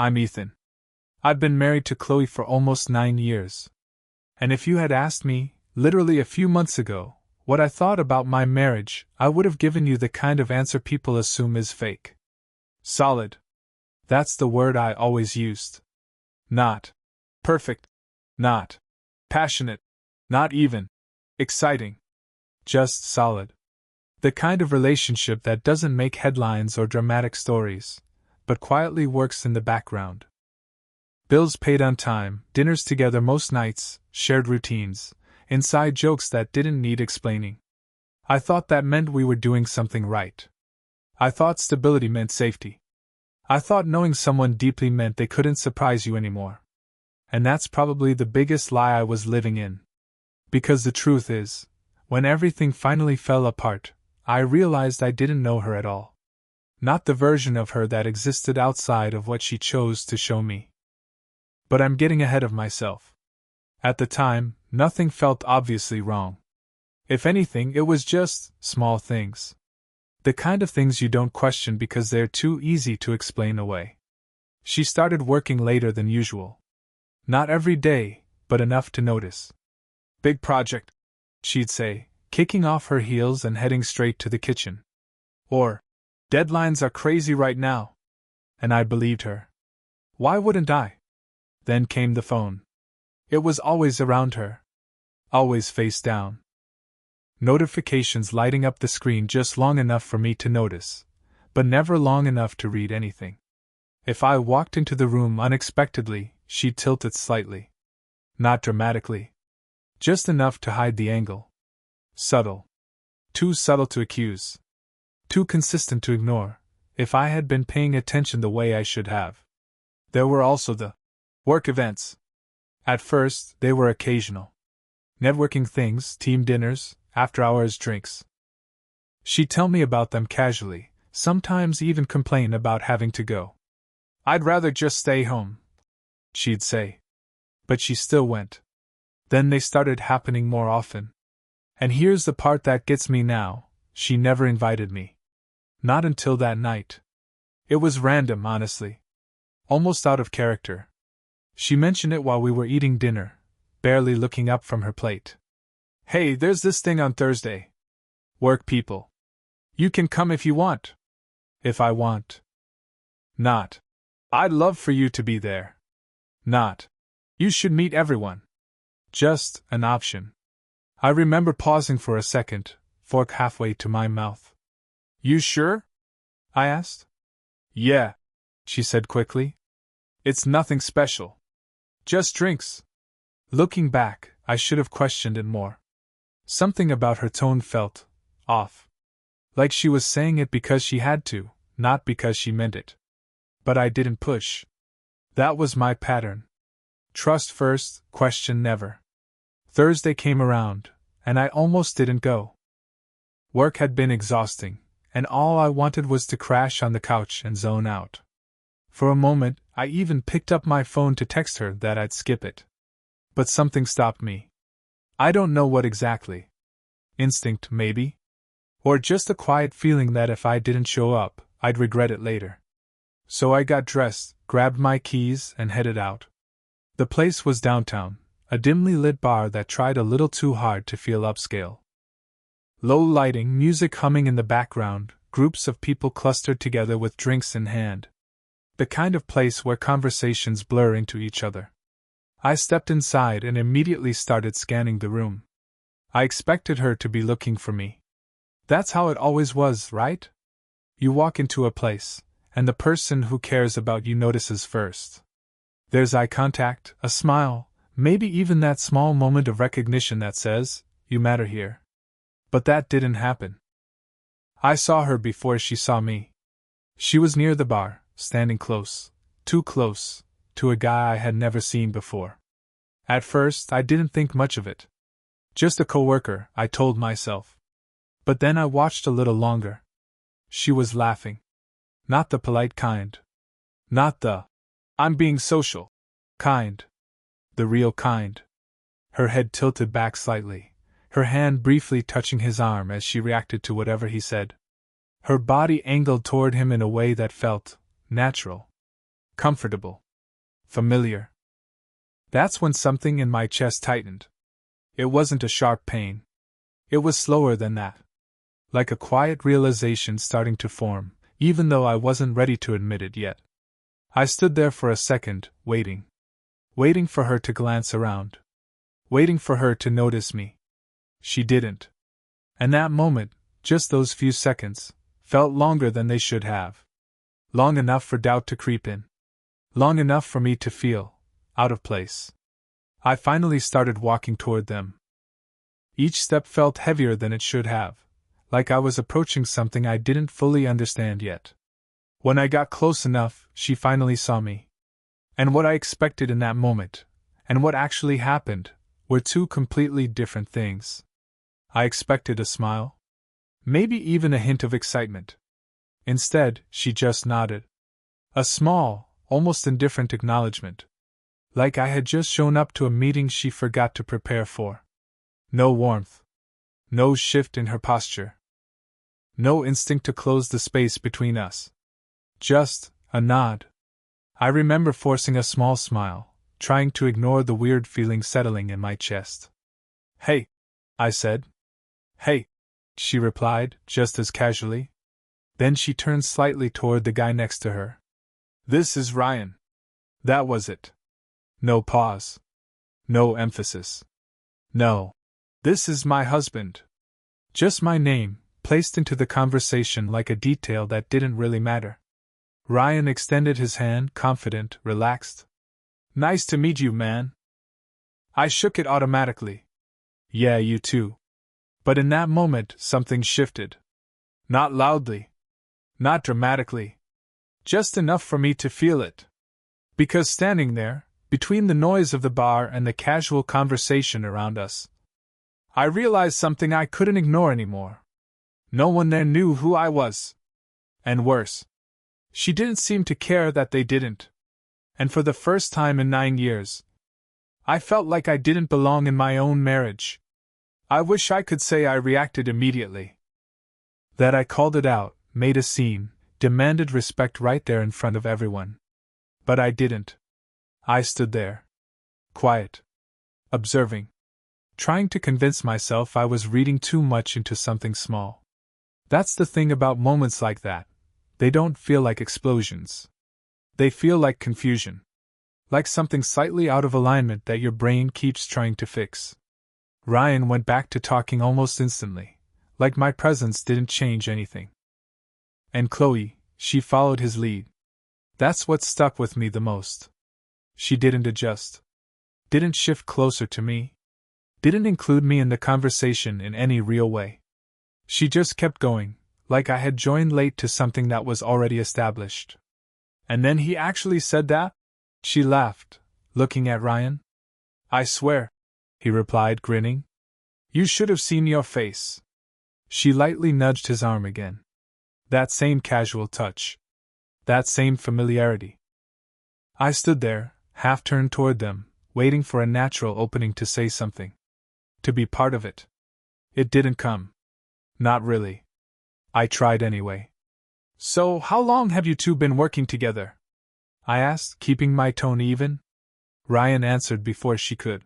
I'm Ethan. I've been married to Chloe for almost 9 years. And if you had asked me, literally a few months ago, what I thought about my marriage, I would have given you the kind of answer people assume is fake. Solid. That's the word I always used. Not perfect. Not passionate. Not even exciting. Just solid. The kind of relationship that doesn't make headlines or dramatic stories, but quietly works in the background. Bills paid on time, dinners together most nights, shared routines, inside jokes that didn't need explaining. I thought that meant we were doing something right. I thought stability meant safety. I thought knowing someone deeply meant they couldn't surprise you anymore. And that's probably the biggest lie I was living in. Because the truth is, when everything finally fell apart, I realized I didn't know her at all. Not the version of her that existed outside of what she chose to show me. But I'm getting ahead of myself. At the time, nothing felt obviously wrong. If anything, it was just small things. The kind of things you don't question because they're too easy to explain away. She started working later than usual. Not every day, but enough to notice. Big project, she'd say, kicking off her heels and heading straight to the kitchen. Or, deadlines are crazy right now. And I believed her. Why wouldn't I? Then came the phone. It was always around her. Always face down. Notifications lighting up the screen just long enough for me to notice, but never long enough to read anything. If I walked into the room unexpectedly, she'd tilt it slightly. Not dramatically. Just enough to hide the angle. Subtle. Too subtle to accuse. Too consistent to ignore, if I had been paying attention the way I should have. There were also the work events. At first, they were occasional. Networking things, team dinners, after-hours drinks. She'd tell me about them casually, sometimes even complain about having to go. I'd rather just stay home, she'd say. But she still went. Then they started happening more often. And here's the part that gets me now, she never invited me. Not until that night. It was random, honestly. Almost out of character. She mentioned it while we were eating dinner, barely looking up from her plate. Hey, there's this thing on Thursday. Work people. You can come if you want. If I want. Not. I'd love for you to be there. Not. You should meet everyone. Just an option. I remember pausing for a second, fork halfway to my mouth. You sure? I asked. Yeah, she said quickly. It's nothing special. Just drinks. Looking back, I should have questioned it more. Something about her tone felt off. Like she was saying it because she had to, not because she meant it. But I didn't push. That was my pattern. Trust first, question never. Thursday came around, and I almost didn't go. Work had been exhausting, and all I wanted was to crash on the couch and zone out. For a moment, I even picked up my phone to text her that I'd skip it. But something stopped me. I don't know what exactly. Instinct, maybe? Or just a quiet feeling that if I didn't show up, I'd regret it later. So I got dressed, grabbed my keys, and headed out. The place was downtown, a dimly lit bar that tried a little too hard to feel upscale. Low lighting, music humming in the background, groups of people clustered together with drinks in hand. The kind of place where conversations blur into each other. I stepped inside and immediately started scanning the room. I expected her to be looking for me. That's how it always was, right? You walk into a place, and the person who cares about you notices first. There's eye contact, a smile, maybe even that small moment of recognition that says, you matter here. But that didn't happen. I saw her before she saw me. She was near the bar, standing close, too close, to a guy I had never seen before. At first, I didn't think much of it. Just a coworker, I told myself. But then I watched a little longer. She was laughing. Not the polite kind. Not the I'm being social kind. The real kind. Her head tilted back slightly, her hand briefly touching his arm as she reacted to whatever he said. Her body angled toward him in a way that felt natural. comfortable, familiar. That's when something in my chest tightened. It wasn't a sharp pain. It was slower than that. Like a quiet realization starting to form, even though I wasn't ready to admit it yet. I stood there for a second, waiting. Waiting for her to glance around. Waiting for her to notice me. She didn't. And that moment, just those few seconds, felt longer than they should have. Long enough for doubt to creep in. Long enough for me to feel out of place. I finally started walking toward them. Each step felt heavier than it should have, like I was approaching something I didn't fully understand yet. When I got close enough, she finally saw me. And what I expected in that moment, and what actually happened, were two completely different things. I expected a smile. Maybe even a hint of excitement. Instead, she just nodded. A small, almost indifferent acknowledgement. Like I had just shown up to a meeting she forgot to prepare for. No warmth. No shift in her posture. No instinct to close the space between us. Just a nod. I remember forcing a small smile, trying to ignore the weird feeling settling in my chest. "Hey," I said. "Hey," she replied, just as casually. Then she turned slightly toward the guy next to her. "This is Ryan." That was it. No pause. No emphasis. No. "This is my husband." Just my name, placed into the conversation like a detail that didn't really matter. Ryan extended his hand, confident, relaxed. "Nice to meet you, man." I shook it automatically. "Yeah, you too." But in that moment, something shifted. Not loudly. Not dramatically. Just enough for me to feel it. Because standing there, between the noise of the bar and the casual conversation around us, I realized something I couldn't ignore anymore. No one there knew who I was. And worse, she didn't seem to care that they didn't. And for the first time in 9 years, I felt like I didn't belong in my own marriage. I wish I could say I reacted immediately. That I called it out, made a scene, demanded respect right there in front of everyone. But I didn't. I stood there. Quiet. Observing. Trying to convince myself I was reading too much into something small. That's the thing about moments like that. They don't feel like explosions. They feel like confusion. Like something slightly out of alignment that your brain keeps trying to fix. Ryan went back to talking almost instantly, like my presence didn't change anything. And Chloe, she followed his lead. That's what stuck with me the most. She didn't adjust. Didn't shift closer to me. Didn't include me in the conversation in any real way. She just kept going, like I had joined late to something that was already established. "And then he actually said that?" She laughed, looking at Ryan. "I swear," he replied, grinning. "You should have seen your face." She lightly nudged his arm again. That same casual touch. That same familiarity. I stood there, half turned toward them, waiting for a natural opening to say something. To be part of it. It didn't come. Not really. I tried anyway. "So, how long have you two been working together?" I asked, keeping my tone even. Ryan answered before she could.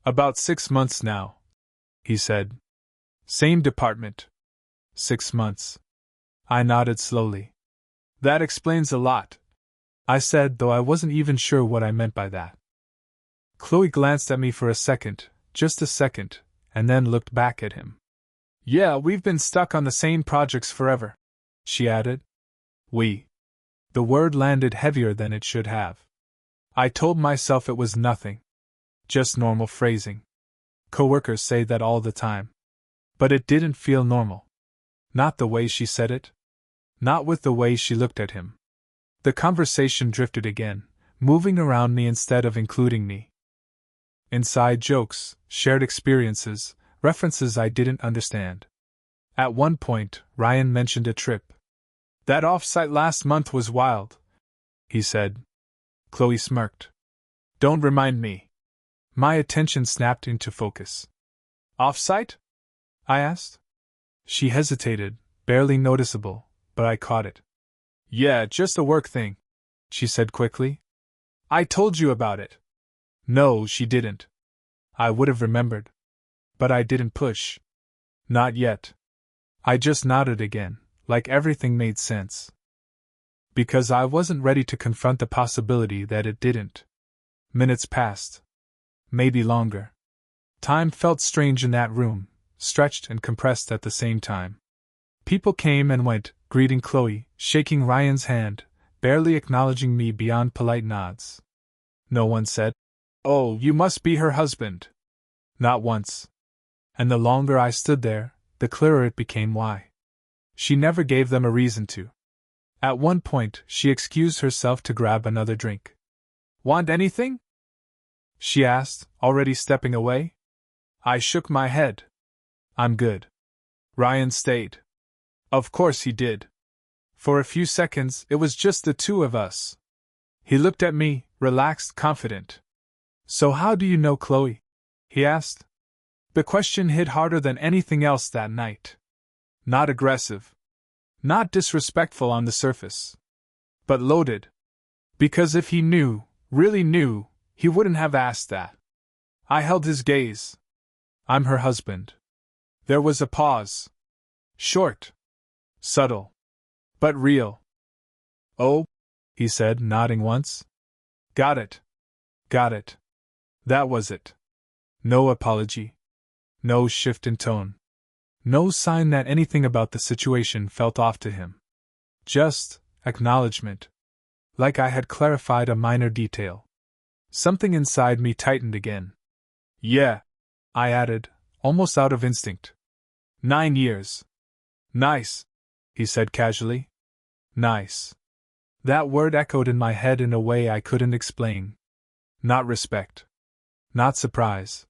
"About 6 months now," he said. "Same department." 6 months. I nodded slowly. "That explains a lot," I said, though I wasn't even sure what I meant by that. Chloe glanced at me for a second, just a second, and then looked back at him. "Yeah, we've been stuck on the same projects forever," she added. "We." The word landed heavier than it should have. I told myself it was nothing. Just normal phrasing. Coworkers say that all the time. But it didn't feel normal. Not the way she said it. Not with the way she looked at him. The conversation drifted again, moving around me instead of including me. Inside jokes, shared experiences, references I didn't understand. At one point, Ryan mentioned a trip. "That off-site last month was wild," he said. Chloe smirked. "Don't remind me." My attention snapped into focus. "Off-site?" I asked. She hesitated, barely noticeable, but I caught it. "Yeah, just a work thing." she said quickly. I told you about it. No, she didn't. I would have remembered. But I didn't push. Not yet. I just nodded again, like everything made sense. Because I wasn't ready to confront the possibility that it didn't. Minutes passed. Maybe longer. Time felt strange in that room, stretched and compressed at the same time. People came and went, greeting Chloe, shaking Ryan's hand, barely acknowledging me beyond polite nods. No one said, "Oh, you must be her husband." Not once. And the longer I stood there, the clearer it became why. She never gave them a reason to. At one point, she excused herself to grab another drink. "Want anything?" she asked, already stepping away. I shook my head. "I'm good." Ryan stayed. Of course he did. For a few seconds, it was just the two of us. He looked at me, relaxed, confident. "So how do you know Chloe?" he asked. The question hit harder than anything else that night. Not aggressive. Not disrespectful on the surface. But loaded. Because if he knew, really knew, he wouldn't have asked that. I held his gaze. "I'm her husband." There was a pause. Short. Subtle. But real. "Oh," he said, nodding once. "Got it. Got it." That was it. No apology. No shift in tone. No sign that anything about the situation felt off to him. Just acknowledgement. Like I had clarified a minor detail. Something inside me tightened again. "Yeah," I added, almost out of instinct. 9 years. "Nice," he said casually. Nice. That word echoed in my head in a way I couldn't explain. Not respect. Not surprise.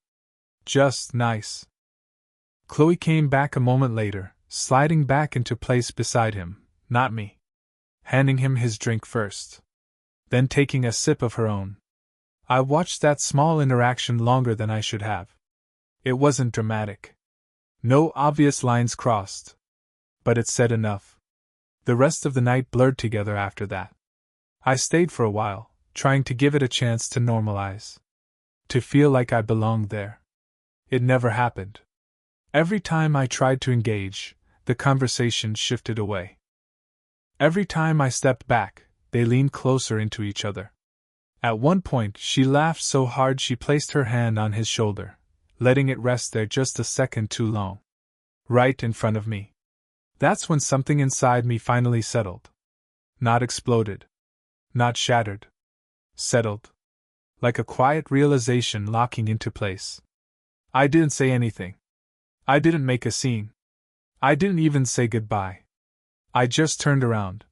Just nice. Chloe came back a moment later, sliding back into place beside him, not me. Handing him his drink first. Then taking a sip of her own. I watched that small interaction longer than I should have. It wasn't dramatic. No obvious lines crossed. But it said enough. The rest of the night blurred together after that. I stayed for a while, trying to give it a chance to normalize. To feel like I belonged there. It never happened. Every time I tried to engage, the conversation shifted away. Every time I stepped back, they leaned closer into each other. At one point, she laughed so hard she placed her hand on his shoulder, letting it rest there just a second too long. Right in front of me. That's when something inside me finally settled. Not exploded. Not shattered. Settled. Like a quiet realization locking into place. I didn't say anything. I didn't make a scene. I didn't even say goodbye. I just turned around.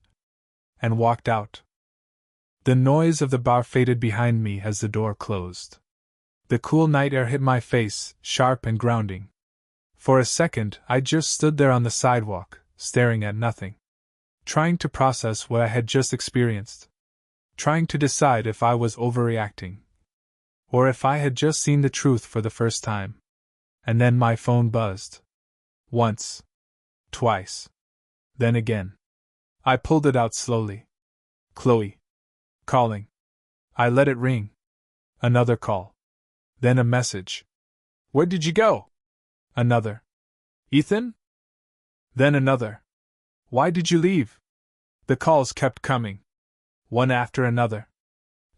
And walked out. The noise of the bar faded behind me as the door closed. The cool night air hit my face, sharp and grounding. For a second, I just stood there on the sidewalk, staring at nothing. Trying to process what I had just experienced. Trying to decide if I was overreacting. Or if I had just seen the truth for the first time. And then my phone buzzed. Once. Twice. Then again. I pulled it out slowly. Chloe. Calling. I let it ring. Another call. Then a message. "Where did you go?" Another. "Ethan?" Then another. "Why did you leave?" The calls kept coming. One after another.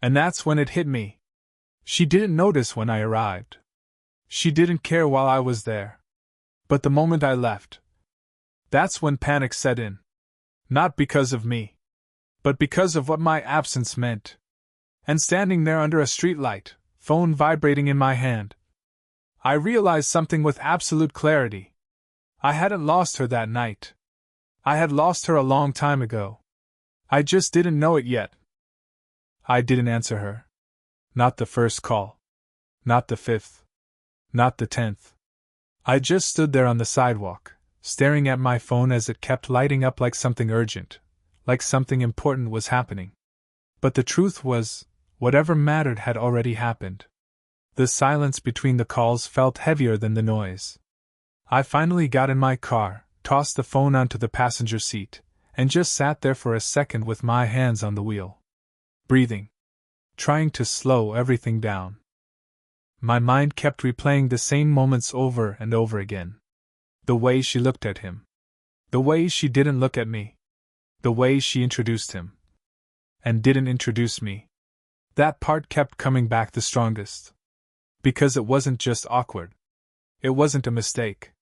And that's when it hit me. She didn't notice when I arrived. She didn't care while I was there. But the moment I left, that's when panic set in. Not because of me, but because of what my absence meant. And standing there under a streetlight, phone vibrating in my hand, I realized something with absolute clarity. I hadn't lost her that night. I had lost her a long time ago. I just didn't know it yet. I didn't answer her. Not the first call. Not the 5th. Not the 10th. I just stood there on the sidewalk, staring at my phone as it kept lighting up like something urgent, like something important was happening. But the truth was, whatever mattered had already happened. The silence between the calls felt heavier than the noise. I finally got in my car, tossed the phone onto the passenger seat, and just sat there for a second with my hands on the wheel. breathing, trying to slow everything down. My mind kept replaying the same moments over and over again. The way she looked at him. The way she didn't look at me. The way she introduced him. And didn't introduce me. That part kept coming back the strongest. Because it wasn't just awkward. It wasn't a mistake.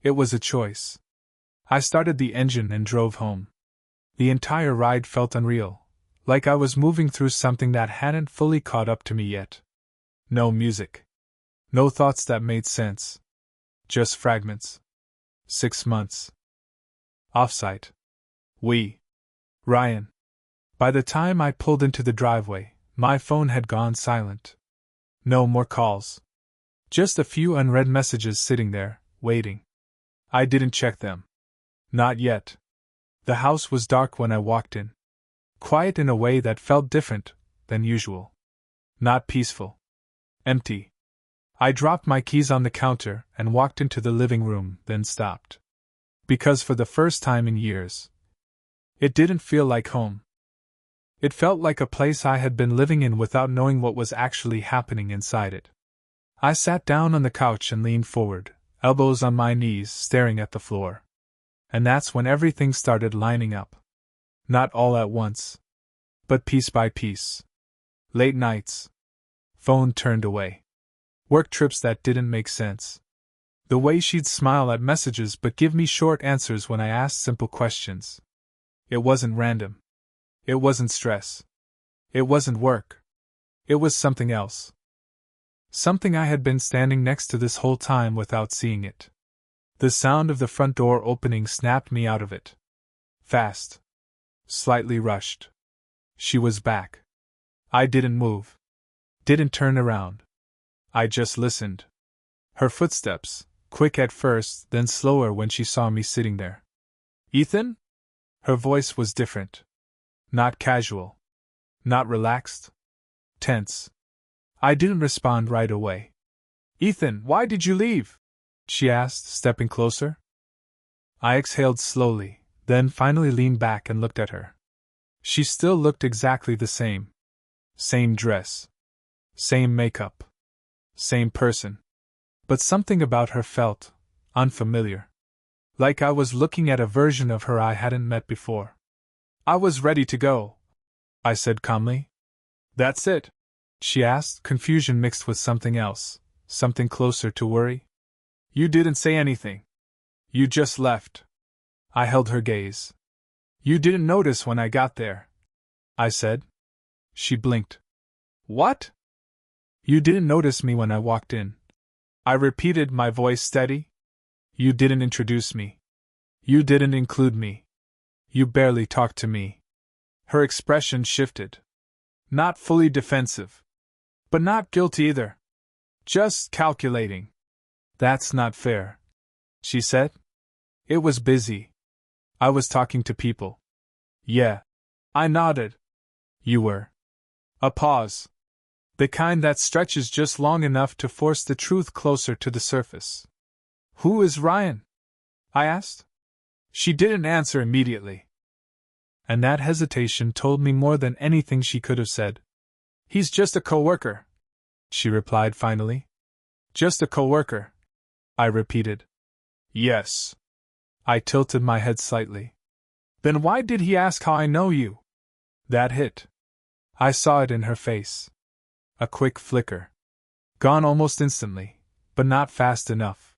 It was a choice. I started the engine and drove home. The entire ride felt unreal, like I was moving through something that hadn't fully caught up to me yet. No music. No thoughts that made sense. Just fragments. 6 months. Offsite. Ryan. By the time I pulled into the driveway, my phone had gone silent. No more calls. Just a few unread messages sitting there, waiting. I didn't check them. Not yet. The house was dark when I walked in. Quiet in a way that felt different than usual. Not peaceful. Empty. I dropped my keys on the counter and walked into the living room, then stopped. Because for the first time in years, it didn't feel like home. It felt like a place I had been living in without knowing what was actually happening inside it. I sat down on the couch and leaned forward, elbows on my knees, staring at the floor. And that's when everything started lining up. Not all at once, but piece by piece. Late nights. Phone turned away. Work trips that didn't make sense. The way she'd smile at messages but give me short answers when I asked simple questions. It wasn't random. It wasn't stress. It wasn't work. It was something else. Something I had been standing next to this whole time without seeing it. The sound of the front door opening snapped me out of it. Fast. Slightly rushed. She was back. I didn't move. Didn't turn around. I just listened. Her footsteps, quick at first, then slower when she saw me sitting there. Ethan? Her voice was different. Not casual. Not relaxed. Tense. I didn't respond right away. Ethan, why did you leave? She asked, stepping closer. I exhaled slowly, then finally leaned back and looked at her. She still looked exactly the same. Same dress. Same makeup. Same person. But something about her felt unfamiliar. Like I was looking at a version of her I hadn't met before. I was ready to go, I said calmly. That's it? She asked, confusion mixed with something else, something closer to worry. You didn't say anything. You just left. I held her gaze. You didn't notice when I got there, I said. She blinked. What? You didn't notice me when I walked in. I repeated, my voice steady. You didn't introduce me. You didn't include me. You barely talked to me. Her expression shifted. Not fully defensive. But not guilty either. Just calculating. That's not fair, she said. It was busy. I was talking to people. Yeah. I nodded. You were. A pause. The kind that stretches just long enough to force the truth closer to the surface. Who is Ryan? I asked. She didn't answer immediately. And that hesitation told me more than anything she could have said. He's just a coworker, she replied finally. Just a coworker, I repeated. Yes. I tilted my head slightly. Then why did he ask how I know you? That hit. I saw it in her face. A quick flicker. Gone almost instantly, but not fast enough.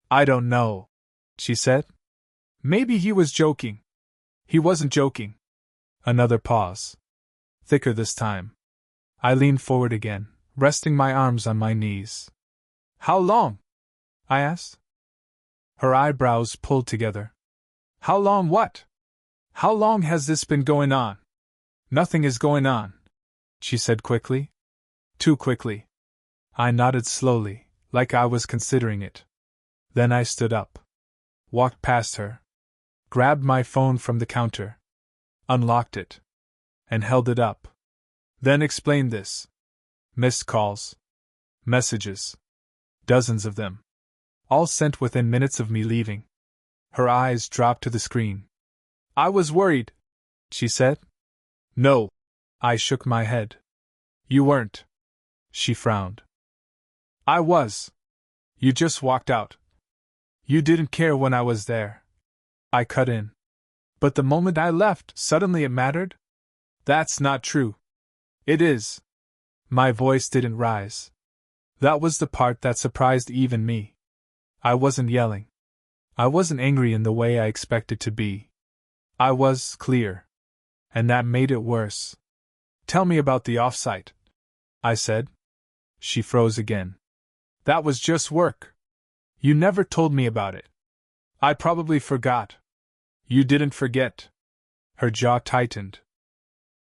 I don't know, she said. Maybe he was joking. He wasn't joking. Another pause. Thicker this time. I leaned forward again, resting my arms on my knees. How long? I asked. Her eyebrows pulled together. How long what? How long has this been going on? Nothing is going on, she said quickly. Too quickly. I nodded slowly, like I was considering it. Then I stood up. Walked past her. Grabbed my phone from the counter. Unlocked it. And held it up. Then explained this. Missed calls. Messages. Dozens of them. All sent within minutes of me leaving. Her eyes dropped to the screen. I was worried, she said. No. I shook my head. You weren't. She frowned. I was. You just walked out. You didn't care when I was there. I cut in. But the moment I left, suddenly it mattered? That's not true. It is. My voice didn't rise. That was the part that surprised even me. I wasn't yelling. I wasn't angry in the way I expected to be. I was clear. And that made it worse. Tell me about the offsite, I said. She froze again. That was just work. You never told me about it. I probably forgot. You didn't forget. Her jaw tightened.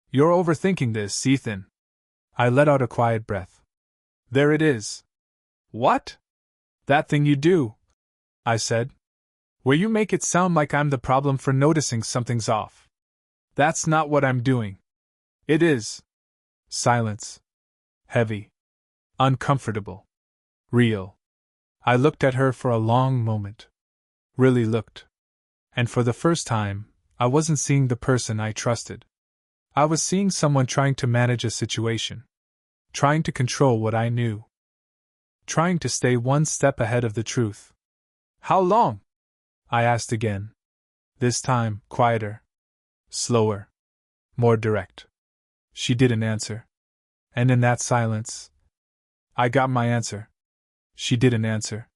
You're overthinking this, Ethan. I let out a quiet breath. There it is. What? That thing you do, I said. Where you make it sound like I'm the problem for noticing something's off. That's not what I'm doing. It is. Silence. Heavy. Uncomfortable. Real. I looked at her for a long moment. Really looked. And for the first time, I wasn't seeing the person I trusted. I was seeing someone trying to manage a situation. Trying to control what I knew. Trying to stay one step ahead of the truth. How long? I asked again. This time, quieter. Slower. More direct. She didn't answer. And in that silence, I got my answer. She didn't answer.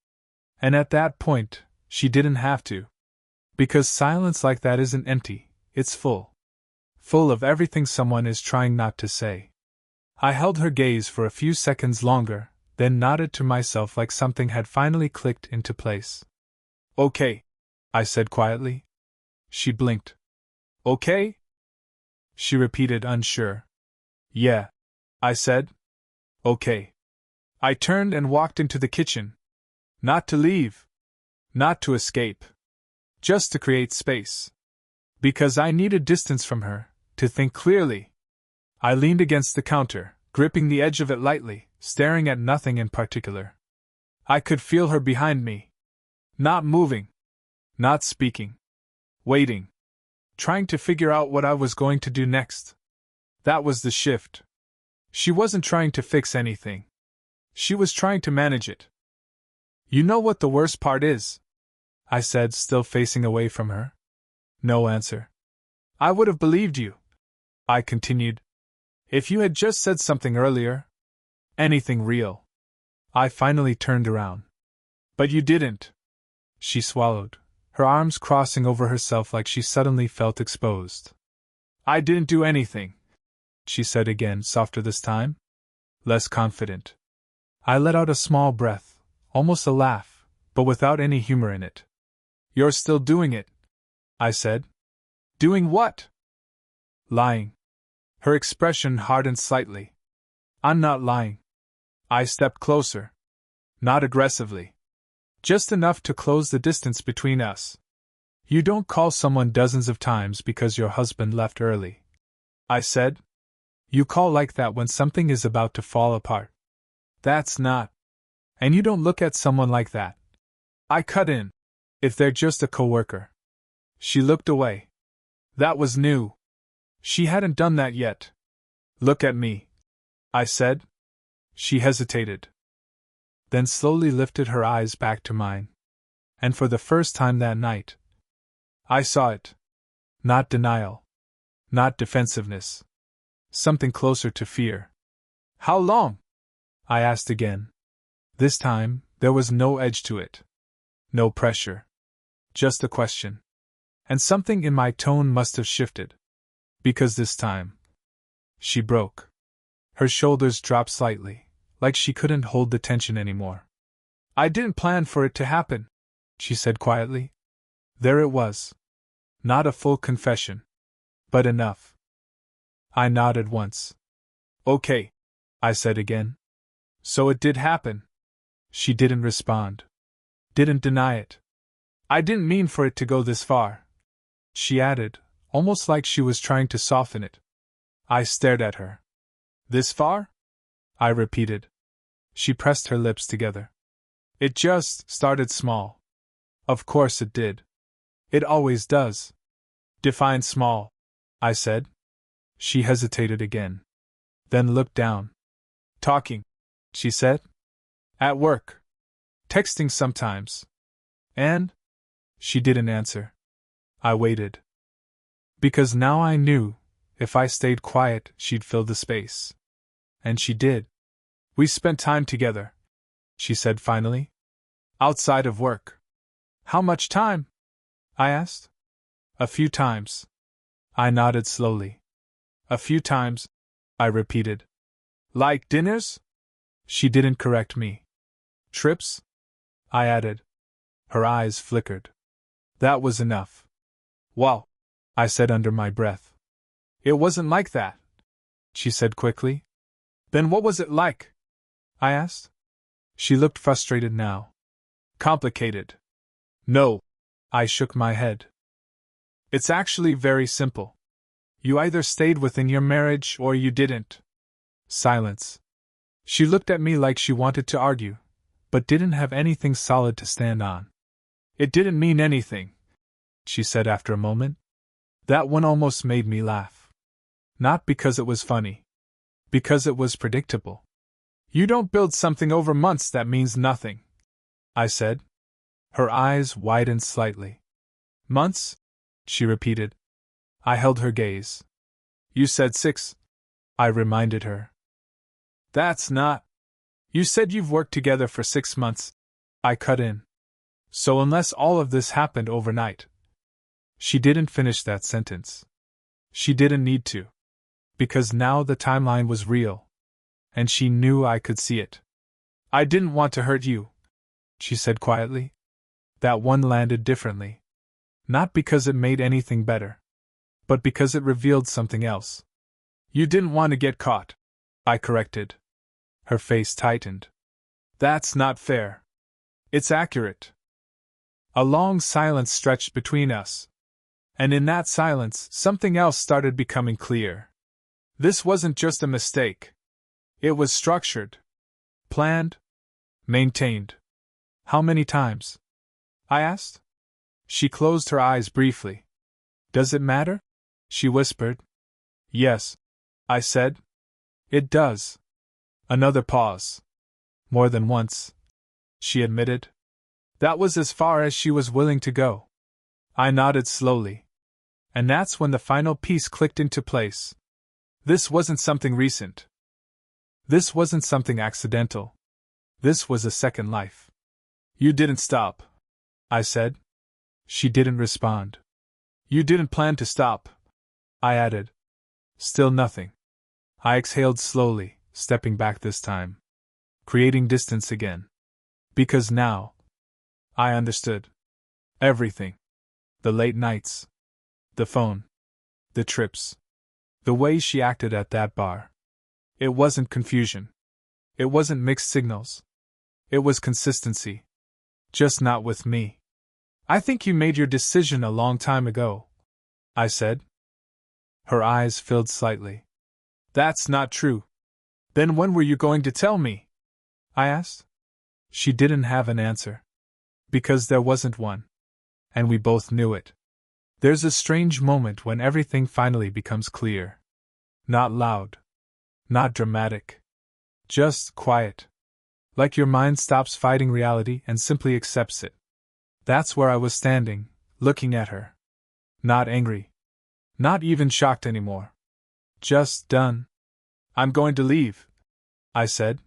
And at that point, she didn't have to. Because silence like that isn't empty, it's full. Full of everything someone is trying not to say. I held her gaze for a few seconds longer, then nodded to myself like something had finally clicked into place. Okay, I said quietly. She blinked. Okay? She repeated, unsure. Yeah, I said. Okay. I turned and walked into the kitchen. Not to leave. Not to escape. Just to create space. Because I needed distance from her, to think clearly. I leaned against the counter, gripping the edge of it lightly, staring at nothing in particular. I could feel her behind me. Not moving. Not speaking. Waiting. Trying to figure out what I was going to do next. That was the shift. She wasn't trying to fix anything. She was trying to manage it. You know what the worst part is? I said, still facing away from her. No answer. I would have believed you. I continued. If you had just said something earlier. Anything real. I finally turned around. But you didn't. She swallowed, her arms crossing over herself like she suddenly felt exposed. I didn't do anything, she said again, softer this time. Less confident. I let out a small breath, almost a laugh, but without any humor in it. You're still doing it, I said. Doing what? Lying. Her expression hardened slightly. I'm not lying. I stepped closer. Not aggressively. Just enough to close the distance between us. You don't call someone dozens of times because your husband left early, I said. You call like that when something is about to fall apart. That's not. And you don't look at someone like that. I cut in. If they're just a coworker. She looked away. That was new. She hadn't done that yet. Look at me, I said. She hesitated. Then slowly lifted her eyes back to mine. And for the first time that night, I saw it. Not denial. Not defensiveness. Something closer to fear. How long? I asked again. This time, there was no edge to it. No pressure. Just a question. And something in my tone must have shifted. Because this time, she broke. Her shoulders dropped slightly, like she couldn't hold the tension anymore. I didn't plan for it to happen, she said quietly. There it was. Not a full confession. But enough. I nodded once. Okay, I said again. So it did happen. She didn't respond. Didn't deny it. I didn't mean for it to go this far, she added, almost like she was trying to soften it. I stared at her. This far? I repeated. She pressed her lips together. It just started small. Of course it did. It always does. Define small, I said. She hesitated again. Then looked down. Talking, she said. At work. Texting sometimes. And? She didn't answer. I waited. Because now I knew, if I stayed quiet, she'd fill the space. And she did. We spent time together, she said finally. Outside of work. How much time? I asked. A few times. I nodded slowly. A few times, I repeated. Like dinners? She didn't correct me. Trips? I added. Her eyes flickered. That was enough. Well, I said under my breath. It wasn't like that, she said quickly. Then what was it like? I asked. She looked frustrated now. Complicated. No, I shook my head. It's actually very simple. You either stayed within your marriage or you didn't. Silence. She looked at me like she wanted to argue, but didn't have anything solid to stand on. It didn't mean anything, she said after a moment. That one almost made me laugh. Not because it was funny. Because it was predictable. You don't build something over months that means nothing, I said. Her eyes widened slightly. Months? She repeated. I held her gaze. You said 6, I reminded her. That's not. You said you've worked together for 6 months, I cut in. So unless all of this happened overnight. She didn't finish that sentence. She didn't need to. Because now the timeline was real. And she knew I could see it. I didn't want to hurt you, she said quietly. That one landed differently. Not because it made anything better, but because it revealed something else. You didn't want to get caught, I corrected. Her face tightened. That's not fair. It's accurate. A long silence stretched between us. And in that silence, something else started becoming clear. This wasn't just a mistake. It was structured. Planned. Maintained. How many times? I asked. She closed her eyes briefly. Does it matter? She whispered. Yes, I said. It does. Another pause. More than once, she admitted. That was as far as she was willing to go. I nodded slowly. And that's when the final piece clicked into place. This wasn't something recent. This wasn't something accidental. This was a second life. You didn't stop, I said. She didn't respond. You didn't plan to stop, I added. Still nothing. I exhaled slowly, stepping back this time. Creating distance again. Because now, I understood. Everything. The late nights. The phone. The trips. The way she acted at that bar. It wasn't confusion. It wasn't mixed signals. It was consistency. Just not with me. I think you made your decision a long time ago, I said. Her eyes filled slightly. That's not true. Then when were you going to tell me? I asked. She didn't have an answer. Because there wasn't one. And we both knew it. There's a strange moment when everything finally becomes clear. Not loud. Not dramatic. Just quiet. Like your mind stops fighting reality and simply accepts it. That's where I was standing, looking at her. Not angry. Not even shocked anymore. Just done. I'm going to leave, I said.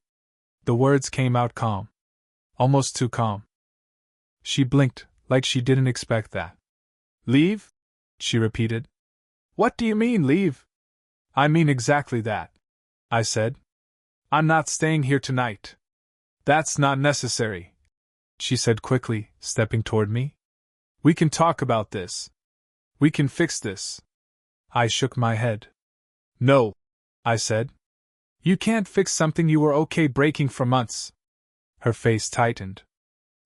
The words came out calm. Almost too calm. She blinked, like she didn't expect that. Leave? She repeated. What do you mean, leave? I mean exactly that, I said. I'm not staying here tonight. That's not necessary, she said quickly, stepping toward me. We can talk about this. We can fix this. I shook my head. No, I said. You can't fix something you were okay breaking for months. Her face tightened.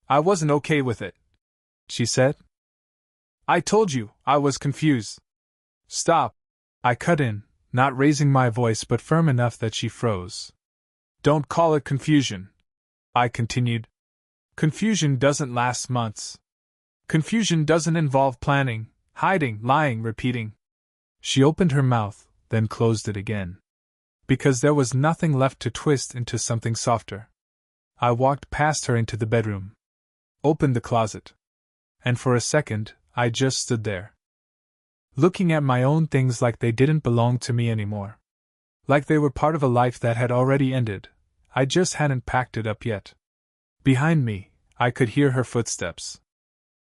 I wasn't okay with it, she said. I told you, I was confused. Stop, I cut in, not raising my voice but firm enough that she froze. Don't call it confusion, I continued. Confusion doesn't last months. Confusion doesn't involve planning, hiding, lying, repeating. She opened her mouth, then closed it again. Because there was nothing left to twist into something softer. I walked past her into the bedroom. Opened the closet. And for a second, I just stood there. Looking at my own things like they didn't belong to me anymore. Like they were part of a life that had already ended. I just hadn't packed it up yet. Behind me, I could hear her footsteps.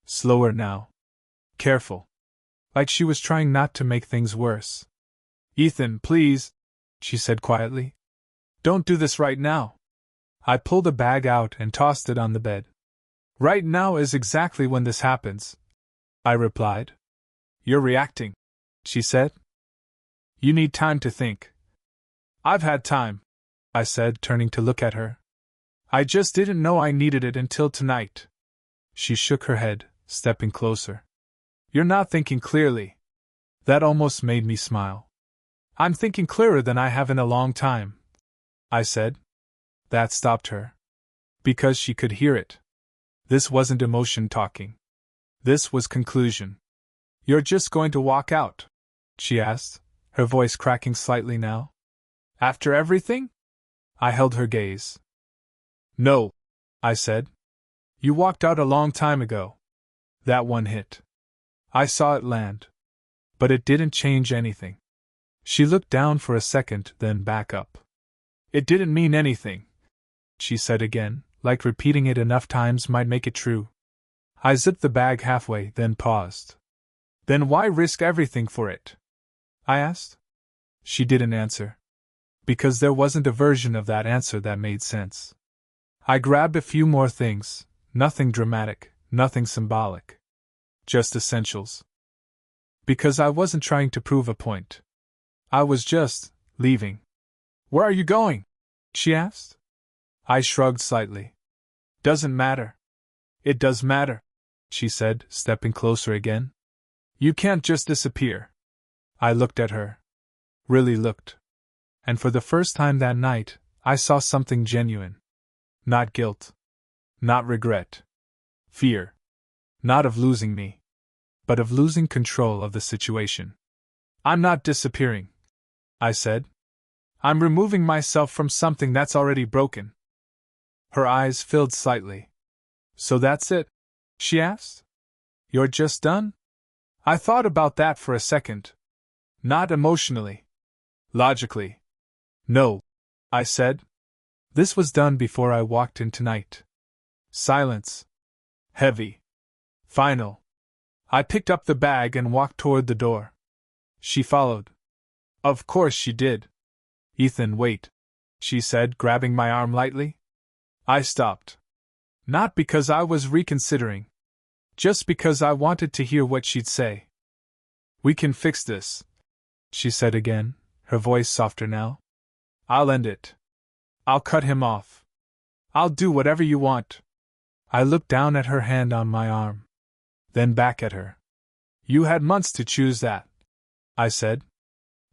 Slower now. Careful. Like she was trying not to make things worse. "Ethan, please," she said quietly. "Don't do this right now." I pulled a bag out and tossed it on the bed. "Right now is exactly when this happens," I replied. "You're reacting," she said. "You need time to think." "I've had time," I said, turning to look at her. "I just didn't know I needed it until tonight." She shook her head, stepping closer. "You're not thinking clearly." That almost made me smile. "I'm thinking clearer than I have in a long time," I said. That stopped her. Because she could hear it. This wasn't emotion talking. This was conclusion. "You're just going to walk out?" she asked, her voice cracking slightly now. "After everything?" I held her gaze. "No," I said. "You walked out a long time ago." That one hit. I saw it land. But it didn't change anything. She looked down for a second, then back up. "It didn't mean anything," she said again, like repeating it enough times might make it true. I zipped the bag halfway, then paused. "Then why risk everything for it?" I asked. She didn't answer. Because there wasn't a version of that answer that made sense. I grabbed a few more things, nothing dramatic, nothing symbolic. Just essentials. Because I wasn't trying to prove a point. I was just leaving. "Where are you going?" she asked. I shrugged slightly. "Doesn't matter." "It does matter," she said, stepping closer again. "You can't just disappear." I looked at her. Really looked. And for the first time that night, I saw something genuine. Not guilt. Not regret. Fear. Not of losing me. But of losing control of the situation. "I'm not disappearing," I said. "I'm removing myself from something that's already broken." Her eyes filled slightly. "So that's it?" she asked. "You're just done?" I thought about that for a second. Not emotionally. Logically. "No," I said. This was done before I walked in tonight. Silence. Heavy. Final. I picked up the bag and walked toward the door. She followed. Of course she did. "Ethan, wait," she said, grabbing my arm lightly. I stopped. Not because I was reconsidering. Just because I wanted to hear what she'd say. "We can fix this," she said again, her voice softer now. "I'll end it. I'll cut him off. I'll do whatever you want." I looked down at her hand on my arm. Then back at her. "You had months to choose that," I said.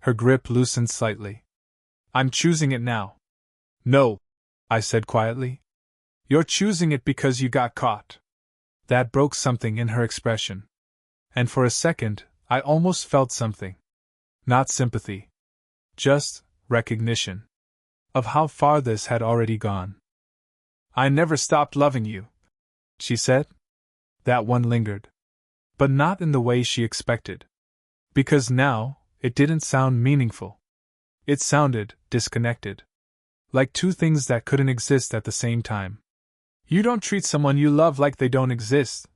Her grip loosened slightly. "I'm choosing it now." "No," I said quietly. "You're choosing it because you got caught." That broke something in her expression. And for a second, I almost felt something. Not sympathy. Just recognition. Of how far this had already gone. "I never stopped loving you," she said. That one lingered. But not in the way she expected. Because now, it didn't sound meaningful. It sounded disconnected. Like two things that couldn't exist at the same time. "You don't treat someone you love like they don't exist,"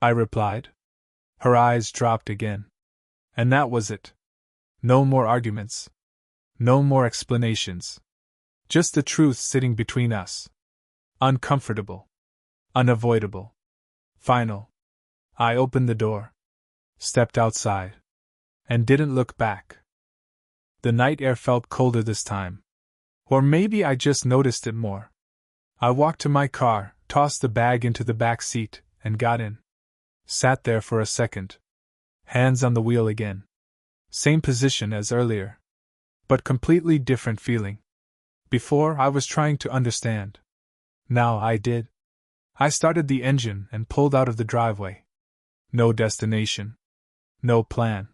I replied. Her eyes dropped again. And that was it. No more arguments. No more explanations. Just the truth sitting between us. Uncomfortable. Unavoidable. Final. I opened the door. Stepped outside. And didn't look back. The night air felt colder this time. Or maybe I just noticed it more. I walked to my car, tossed the bag into the back seat, and got in. Sat there for a second. Hands on the wheel again. Same position as earlier. But completely different feeling. Before, I was trying to understand. Now I did. I started the engine and pulled out of the driveway. No destination. No plan.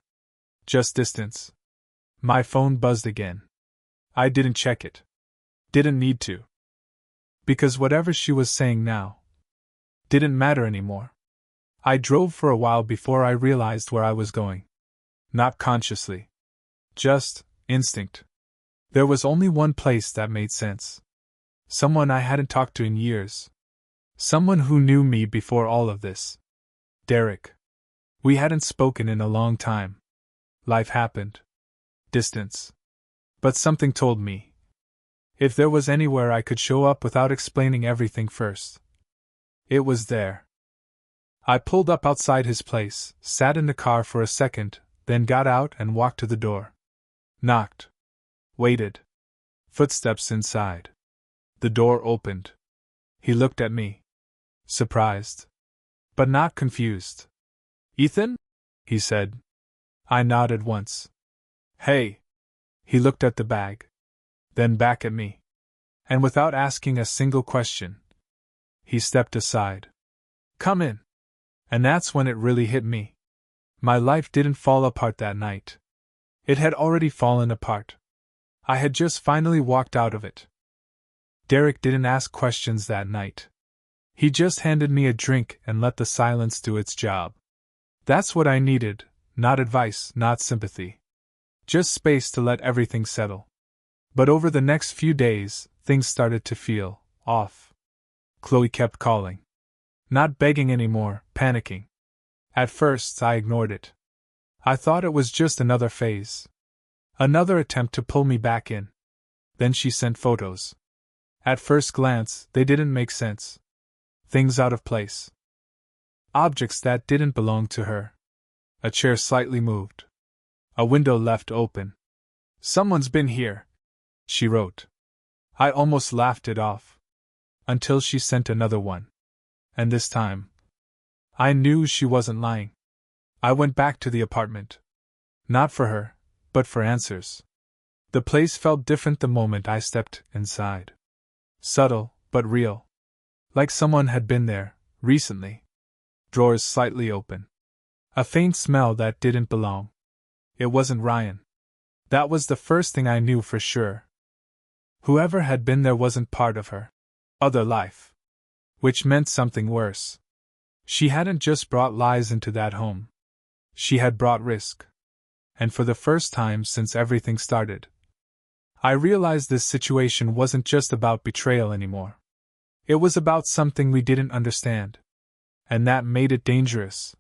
Just distance. My phone buzzed again. I didn't check it. Didn't need to. Because whatever she was saying now didn't matter anymore. I drove for a while before I realized where I was going. Not consciously. Just instinct. There was only one place that made sense. Someone I hadn't talked to in years. Someone who knew me before all of this. Derek. We hadn't spoken in a long time. Life happened. Distance. But something told me. If there was anywhere I could show up without explaining everything first, it was there. I pulled up outside his place, sat in the car for a second, then got out and walked to the door. Knocked. Waited. Footsteps inside. The door opened. He looked at me. Surprised. But not confused. "Ethan?" he said. I nodded once. "Hey." He looked at the bag. Then back at me. And without asking a single question, he stepped aside. "Come in." And that's when it really hit me. My life didn't fall apart that night. It had already fallen apart. I had just finally walked out of it. Derek didn't ask questions that night. He just handed me a drink and let the silence do its job. That's what I needed, not advice, not sympathy. Just space to let everything settle. But over the next few days, things started to feel off. Chloe kept calling. Not begging anymore, panicking. At first, I ignored it. I thought it was just another phase. Another attempt to pull me back in. Then she sent photos. At first glance, they didn't make sense. Things out of place. Objects that didn't belong to her. A chair slightly moved. A window left open. "Someone's been here," she wrote. I almost laughed it off. Until she sent another one. And this time, I knew she wasn't lying. I went back to the apartment. Not for her, but for answers. The place felt different the moment I stepped inside. Subtle, but real. Like someone had been there, recently. Drawers slightly open. A faint smell that didn't belong. It wasn't Ryan. That was the first thing I knew for sure. Whoever had been there wasn't part of her other life. Which meant something worse. She hadn't just brought lies into that home. She had brought risk. And for the first time since everything started, I realized this situation wasn't just about betrayal anymore. It was about something we didn't understand. And that made it dangerous.